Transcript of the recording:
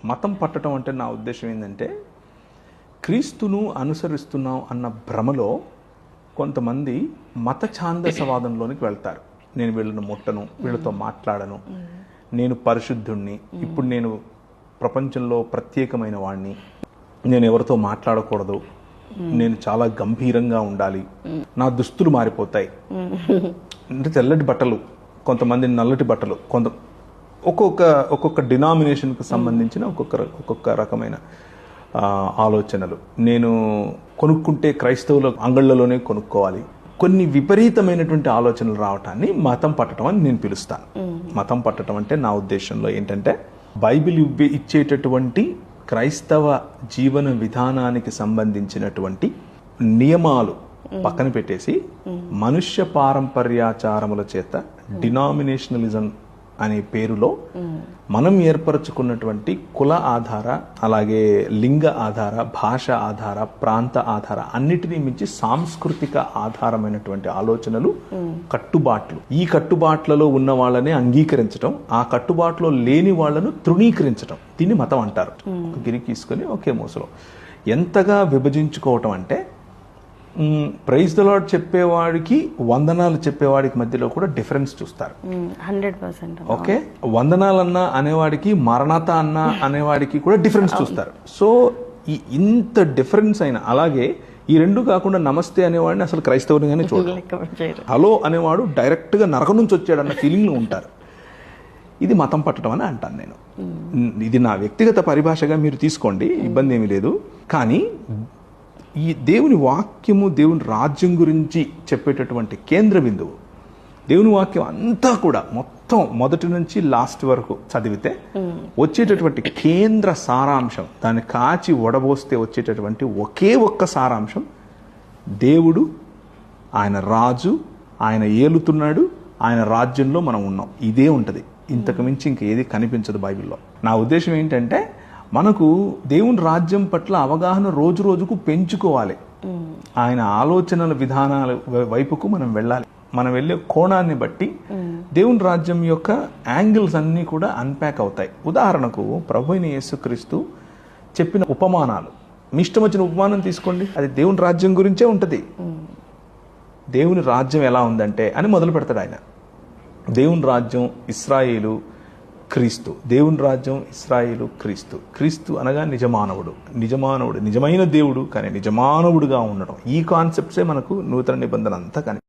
మతం పట్టడం అంటే నా ఉద్దేశం ఏంటంటే క్రీస్తును అనుసరిస్తున్నాం అన్న భ్రమలో కొంతమంది మత ఛాందసవాదంలోనికి వెళ్తారు. నేను వీళ్ళను ముట్టను, వీళ్ళతో మాట్లాడను, నేను పరిశుద్ధుణ్ణి, ఇప్పుడు నేను ప్రపంచంలో ప్రత్యేకమైన వాడిని, నేను ఎవరితో మాట్లాడకూడదు, నేను చాలా గంభీరంగా ఉండాలి, నా దుస్తులు మారిపోతాయి అంటే తెల్లటి బట్టలు, కొంతమంది నల్లటి బట్టలు, ఒక్కొక్క డినామినేషన్కి సంబంధించిన ఒక్కొక్క రకమైన ఆలోచనలు. నేను కొనుక్కుంటే క్రైస్తవుల అంగళ్ళలోనే కొనుక్కోవాలి, కొన్ని విపరీతమైనటువంటి ఆలోచనలు రావటాన్ని మతం పట్టడం అని నేను పిలుస్తాను. మతం పట్టడం అంటే నా ఉద్దేశంలో ఏంటంటే బైబిల్ ఇచ్చేటటువంటి క్రైస్తవ జీవన విధానానికి సంబంధించినటువంటి నియమాలు పక్కన పెట్టేసి మనుష్య పారంపర్యాచారముల చేత డినామినేషనలిజం అనే పేరులో మనం ఏర్పరచుకున్నటువంటి కుల ఆధార, అలాగే లింగ ఆధార, భాష ఆధార, ప్రాంత ఆధార అన్నిటినీ మించి సాంస్కృతిక ఆధారమైనటువంటి ఆలోచనలు, కట్టుబాట్లు. ఈ కట్టుబాట్లలో ఉన్న వాళ్ళనే అంగీకరించడం, ఆ కట్టుబాట్లో లేని వాళ్లను తృణీకరించడం, దీన్ని మతం అంటారు. గిరి తీసుకొని ఒకే మూసలో ఎంతగా విభజించుకోవటం అంటే ప్రైజ్ ద లార్డ్ చెప్పేవాడికి వందనాలు చెప్పేవాడికి మధ్యలో కూడా డిఫరెన్స్ చూస్తారు. 100%. ఓకే, వందనాలన్నా అనేవాడికి, మరణత అన్నా అనేవాడికి కూడా డిఫరెన్స్ చూస్తారు. సో ఇంత డిఫరెన్స్ అయినా, అలాగే ఈ రెండు కాకుండా నమస్తే అనేవాడిని అసలు క్రైస్తవునిగానే చూడాలి. హలో అనేవాడు డైరెక్ట్ గా నరకం నుంచి వచ్చాడన్న ఫీలింగ్ లో ఉంటారు. ఇది మతం పట్టడం అని అంటాను నేను. ఇది నా వ్యక్తిగత పరిభాషగా మీరు తీసుకోండి, ఇబ్బంది ఏమీ లేదు. కానీ ఈ దేవుని వాక్యము, దేవుని రాజ్యం గురించి చెప్పేటటువంటి కేంద్ర బిందువు, దేవుని వాక్యం అంతా కూడా మొత్తం మొదటి నుంచి లాస్ట్ వరకు చదివితే వచ్చేటటువంటి కేంద్ర సారాంశం, దాన్ని కాచి వడబోస్తే వచ్చేటటువంటి ఒకే ఒక్క సారాంశం, దేవుడు, ఆయన రాజు, ఆయన ఏలుతున్నాడు, ఆయన రాజ్యంలో మనం ఉన్నాం, ఇదే ఉంటుంది. ఇంతకు మించి ఇంకేది కనిపించదు బైబిల్లో. నా ఉద్దేశం ఏంటంటే మనకు దేవుని రాజ్యం పట్ల అవగాహన రోజు రోజుకు పెంచుకోవాలి. ఆయన ఆలోచనల విధానాల వైపుకు మనం వెళ్ళాలి. మనం వెళ్ళే కోణాన్ని బట్టి దేవుని రాజ్యం యొక్క యాంగిల్స్ అన్నీ కూడా అన్ప్యాక్ అవుతాయి. ఉదాహరణకు ప్రభు అయిన యేసుక్రీస్తు చెప్పిన ఉపమానాలు, మీ ఇష్టం వచ్చిన ఉపమానం తీసుకోండి, అది దేవుని రాజ్యం గురించే ఉంటుంది. దేవుని రాజ్యం ఎలా ఉందంటే అని మొదలు పెడతాడు ఆయన. దేవుని రాజ్యం ఇశ్రాయేలు, క్రీస్తు. దేవుని రాజ్యం ఇశ్రాయేలు, క్రీస్తు. క్రీస్తు అనగా నిజమానవుడు, నిజమైన దేవుడు కానీ నిజమానవుడుగా ఉండడం. ఈ కాన్సెప్ట్సే మనకు నూతన నిబంధన అంతా కనిపిస్తుంది.